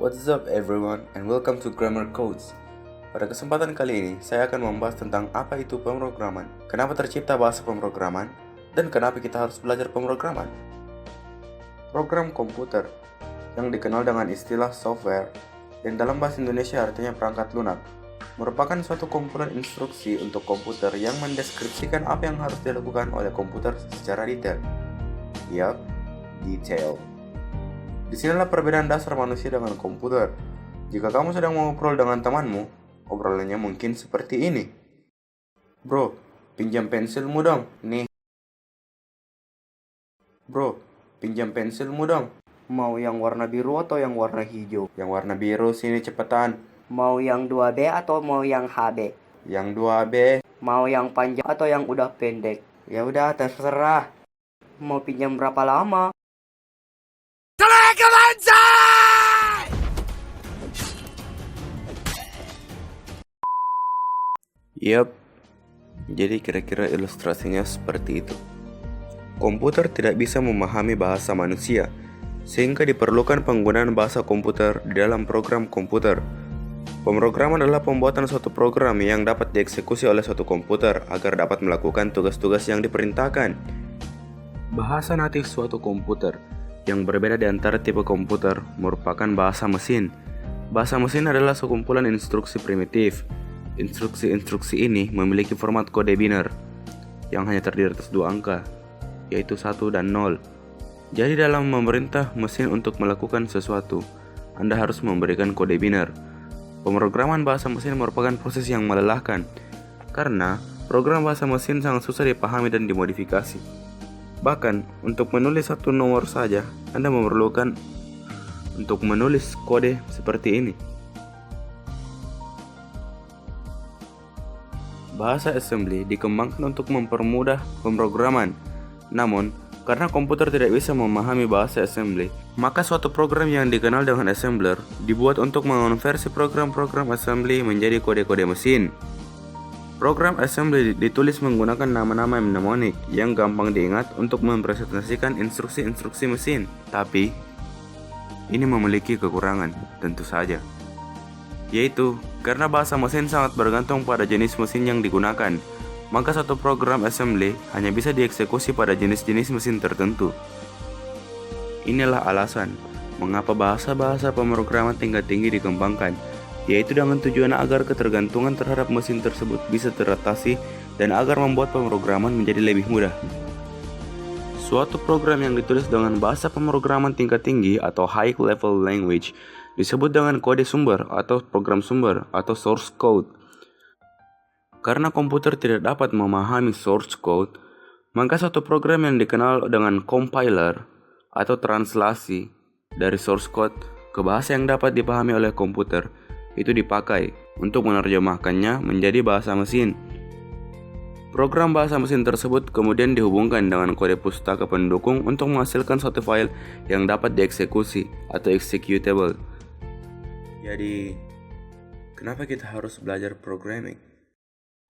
What's up everyone and welcome to Grammar Codes. Pada kesempatan kali ini, saya akan membahas tentang apa itu pemrograman, kenapa tercipta bahasa pemrograman, dan kenapa kita harus belajar pemrograman. Program komputer, yang dikenal dengan istilah software, dan dalam bahasa Indonesia artinya perangkat lunak, merupakan suatu kumpulan instruksi untuk komputer yang mendeskripsikan apa yang harus dilakukan oleh komputer secara detail. Yup, detail. Disinilah perbedaan dasar manusia dengan komputer. Jika kamu sedang mengobrol dengan temanmu, obrolannya mungkin seperti ini. Bro, pinjam pensilmu dong, nih. Bro, pinjam pensilmu dong. Mau yang warna biru atau yang warna hijau? Yang warna biru sini cepetan. Mau yang 2B atau mau yang HB? Yang 2B. Mau yang panjang atau yang udah pendek? Ya udah, terserah. Mau pinjam berapa lama? Yap, jadi kira-kira ilustrasinya seperti itu. Komputer tidak bisa memahami bahasa manusia, sehingga diperlukan penggunaan bahasa komputer di dalam program komputer. Pemrograman adalah pembuatan suatu program yang dapat dieksekusi oleh suatu komputer agar dapat melakukan tugas-tugas yang diperintahkan. Bahasa natif suatu komputer yang berbeda di antara tipe komputer merupakan bahasa mesin. Bahasa mesin adalah sekumpulan instruksi primitif. Instruksi-instruksi ini memiliki format kode biner yang hanya terdiri atas dua angka, yaitu 1 dan 0. Jadi dalam memerintah mesin untuk melakukan sesuatu, Anda harus memberikan kode biner. Pemrograman bahasa mesin merupakan proses yang melelahkan, karena program bahasa mesin sangat susah dipahami dan dimodifikasi. Bahkan, untuk menulis satu nomor saja, Anda memerlukan untuk menulis kode seperti ini. Bahasa assembly dikembangkan untuk mempermudah pemrograman. Namun, karena komputer tidak bisa memahami bahasa assembly, maka suatu program yang dikenal dengan assembler dibuat untuk mengonversi program-program assembly menjadi kode-kode mesin. Program assembly ditulis menggunakan nama-nama mnemonik yang gampang diingat untuk mempresentasikan instruksi-instruksi mesin. Tapi, ini memiliki kekurangan, tentu saja. Yaitu, karena bahasa mesin sangat bergantung pada jenis mesin yang digunakan, maka satu program assembly hanya bisa dieksekusi pada jenis-jenis mesin tertentu. Inilah alasan mengapa bahasa-bahasa pemrograman tingkat tinggi dikembangkan, yaitu dengan tujuan agar ketergantungan terhadap mesin tersebut bisa teratasi dan agar membuat pemrograman menjadi lebih mudah. Suatu program yang ditulis dengan bahasa pemrograman tingkat tinggi atau high level language disebut dengan kode sumber atau program sumber atau source code. Karena komputer tidak dapat memahami source code, maka suatu program yang dikenal dengan compiler atau translasi dari source code ke bahasa yang dapat dipahami oleh komputer itu dipakai untuk menerjemahkannya menjadi bahasa mesin. Program bahasa mesin tersebut kemudian dihubungkan dengan kode pustaka pendukung untuk menghasilkan suatu file yang dapat dieksekusi atau executable. Jadi, kenapa kita harus belajar programming?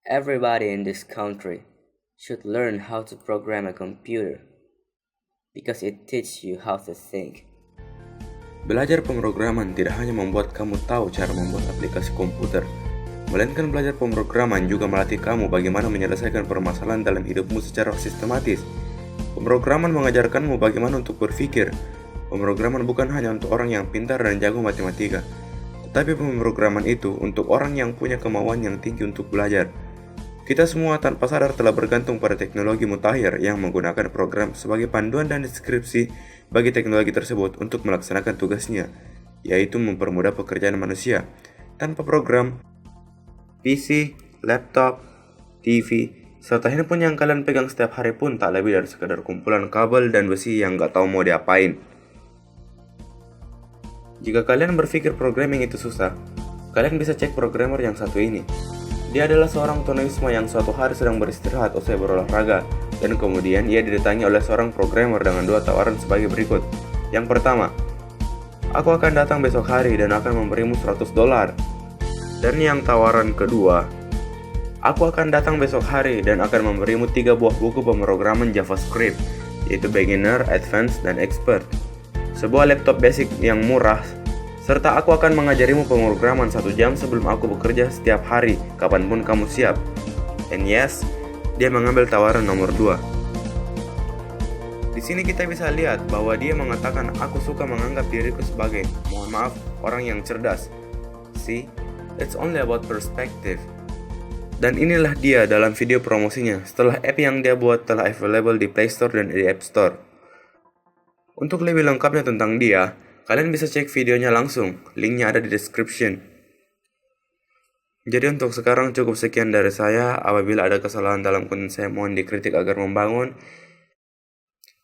Everybody in this country should learn how to program a computer because it teaches you how to think. Belajar pemrograman tidak hanya membuat kamu tahu cara membuat aplikasi komputer, melainkan belajar pemrograman juga melatih kamu bagaimana menyelesaikan permasalahan dalam hidupmu secara sistematis. Pemrograman mengajarkanmu bagaimana untuk berpikir. Pemrograman bukan hanya untuk orang yang pintar dan jago matematika, tetapi pemrograman itu untuk orang yang punya kemauan yang tinggi untuk belajar. Kita semua tanpa sadar telah bergantung pada teknologi mutakhir yang menggunakan program sebagai panduan dan deskripsi bagi teknologi tersebut untuk melaksanakan tugasnya, yaitu mempermudah pekerjaan manusia. Tanpa program, PC, laptop, TV, serta handphone yang kalian pegang setiap hari pun tak lebih dari sekadar kumpulan kabel dan besi yang gak tahu mau diapain. Jika kalian berpikir programming itu susah, kalian bisa cek programmer yang satu ini. Dia adalah seorang tunawisma yang suatu hari sedang beristirahat usai berolahraga, dan kemudian ia didatangi oleh seorang programmer dengan dua tawaran sebagai berikut. Yang pertama, aku akan datang besok hari dan akan memberimu $100. Dan yang tawaran kedua, aku akan datang besok hari dan akan memberimu 3 buah buku pemrograman JavaScript, yaitu Beginner, Advanced, dan Expert. Sebuah laptop basic yang murah Serta aku akan mengajarimu pemrograman 1 jam sebelum aku bekerja setiap hari, kapanpun kamu siap. And yes, dia mengambil tawaran nomor 2. Di sini kita bisa lihat bahwa dia mengatakan aku suka menganggap diriku sebagai, mohon maaf, orang yang cerdas. See, it's only about perspective. Dan inilah dia dalam video promosinya setelah app yang dia buat telah available di Play Store dan di App Store. Untuk lebih lengkapnya tentang dia, kalian bisa cek videonya langsung, linknya ada di description. Jadi untuk sekarang cukup sekian dari saya. Apabila ada kesalahan dalam konten saya mohon dikritik agar membangun.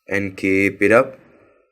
And keep it up.